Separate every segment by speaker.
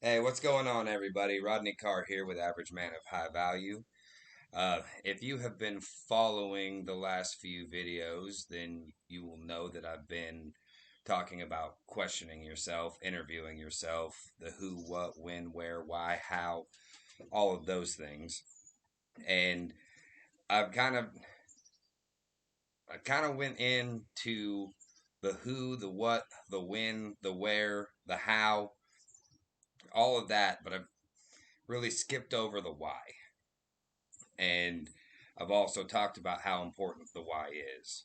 Speaker 1: Hey, what's going on, everybody? Rodney Carr here with Average Man of High Value. If you have been following the last few videos, then you will know that I've been talking about questioning yourself, interviewing yourself, the who, what, when, where, why, how, all of those things. And I've kind of I kind of went into the who, the what, the when, the where, the how, all of that, but I've really skipped over the why. And I've also talked about how important the why is.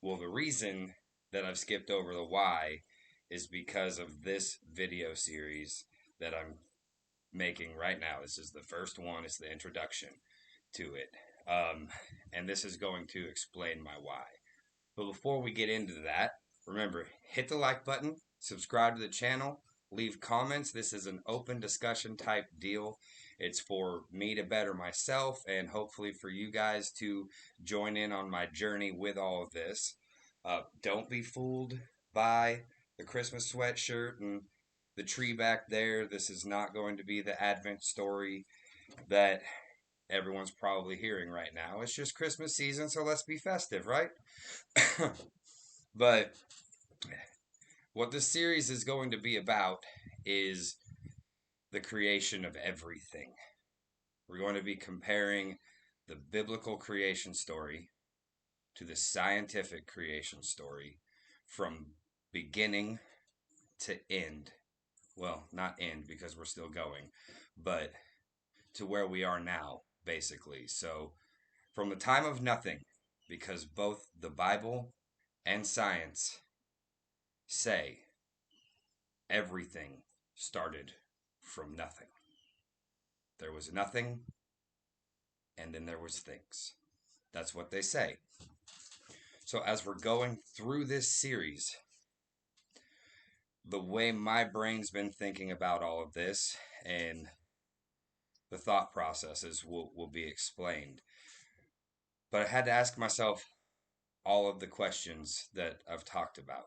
Speaker 1: Well, the reason that I've skipped over the why is because of this video series that I'm making right now. This is the first one, it's the introduction to it. Um, and this is going to explain my why. But before we get into that, remember hit the like button, subscribe to the channel, leave comments. This is an open discussion type deal. It's for me to better myself and hopefully for you guys to join in on my journey with all of this. Don't be fooled by the Christmas sweatshirt and the tree back there. This is not going to be the Advent story that everyone's probably hearing right now. It's just Christmas season, so let's be festive, right? But what this series is going to be about is the creation of everything. We're going to be comparing the biblical creation story to the scientific creation story from beginning to end. Well, not end because we're still going, but to where we are now, basically. So, from the time of nothing, because both the Bible and science say everything started from nothing. There was nothing, and then there was things. That's what they say. So as we're going through this series, the way my brain's been thinking about all of this and the thought processes will be explained. But I had to ask myself all of the questions that I've talked about.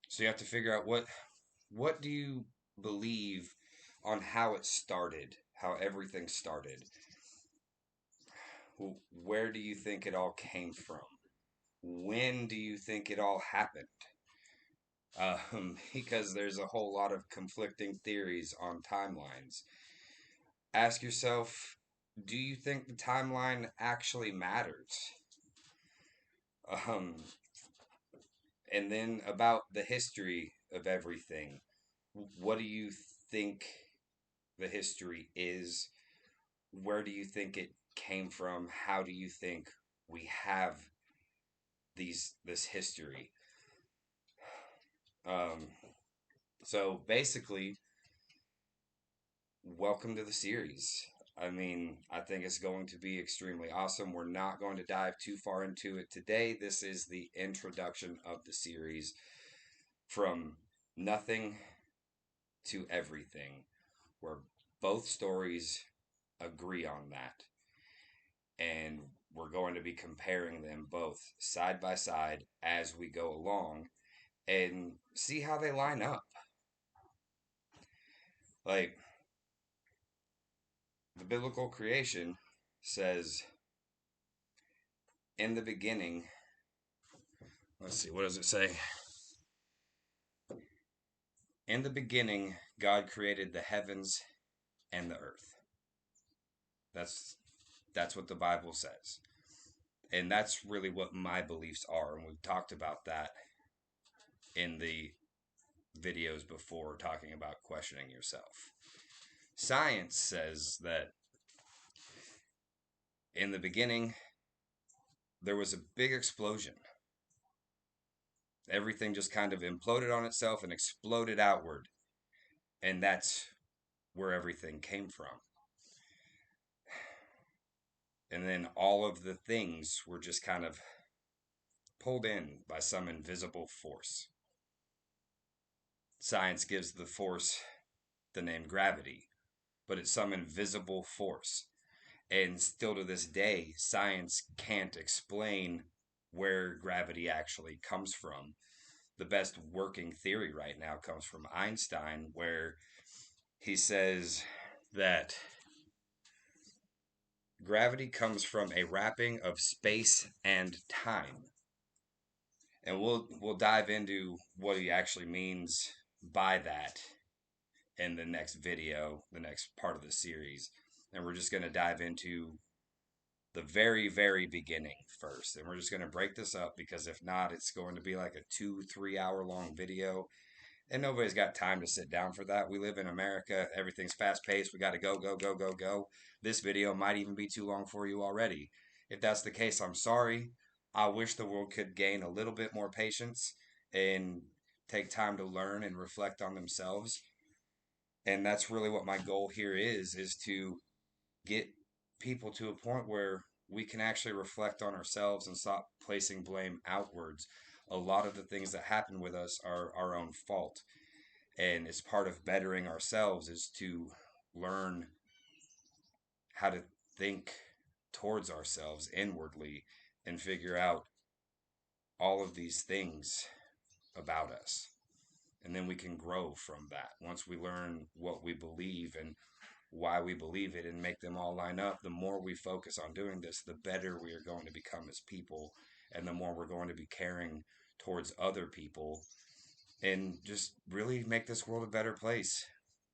Speaker 1: So you have to figure out what do you believe on how it started, how everything started. Where do you think it all came from? When do you think it all happened? Because there's a whole lot of conflicting theories on timelines. Ask yourself, do you think the timeline actually matters? Um, and then about the history of everything. What do you think the history is? Where do you think it came from? How do you think we have this history? Um, so basically, welcome to the series. I mean, I think it's going to be extremely awesome. We're not going to dive too far into it today. This is the introduction of the series from nothing to everything, where both stories agree on that. And we're going to be comparing them both side by side as we go along and see how they line up. Like, the biblical creation says, in the beginning, let's see, what does it say? In the beginning, God created the heavens and the earth. That's that's what the Bible says. And that's really what my beliefs are. And we've talked about that in the videos before, talking about questioning yourself. Science says that in the beginning, there was a big explosion. Everything just kind of imploded on itself and exploded outward. And that's where everything came from. And then all of the things were just kind of pulled in by some invisible force. Science gives the force the name gravity, but it's some invisible force. And still to this day, science can't explain where gravity actually comes from. The best working theory right now comes from Einstein, where He says that gravity comes from a wrapping of space and time. And we'll dive into what he actually means by that in the next video, the next part of the series. And we're just going to dive into the very, very beginning first. And we're just going to break this up because if not, it's going to be like a 2, 3 hour long video. And nobody's got time to sit down for that. We live in America. Everything's fast paced. We got to go, go, go, go, go. This video might even be too long for you already. If that's the case, I'm sorry. I wish the world could gain a little bit more patience and take time to learn and reflect on themselves. And that's really what my goal here is to get people to a point where we can actually reflect on ourselves and stop placing blame outwards. A lot of the things that happen with us are our own fault. And it's part of bettering ourselves is to learn how to think towards ourselves inwardly and figure out all of these things about us. And then we can grow from that. Once we learn what we believe and why we believe it and make them all line up, the more we focus on doing this, the better we are going to become as people, and the more we're going to be caring towards other people and just really make this world a better place,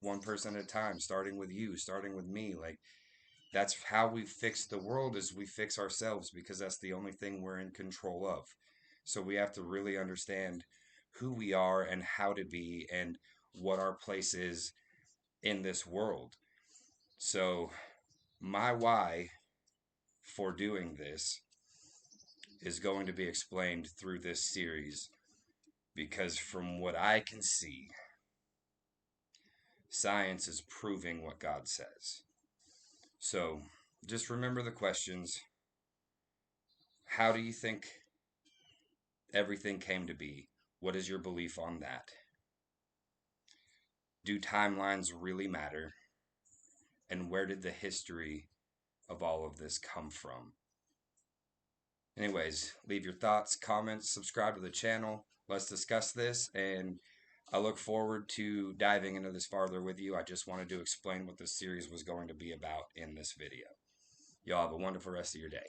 Speaker 1: one person at a time, starting with you, starting with me. Like, that's how we fix the world, is we fix ourselves, because that's the only thing we're in control of. So we have to really understand who we are and how to be and what our place is in this world. So my why for doing this is going to be explained through this series, because from what I can see, science is proving what God says. So just remember the questions. How do you think everything came to be? What is your belief on that? Do timelines really matter? And where did the history of all of this come from? Anyways, leave your thoughts, comments, subscribe to the channel. Let's discuss this, and I look forward to diving into this farther with you. I just wanted to explain what this series was going to be about in this video. Y'all have a wonderful rest of your day.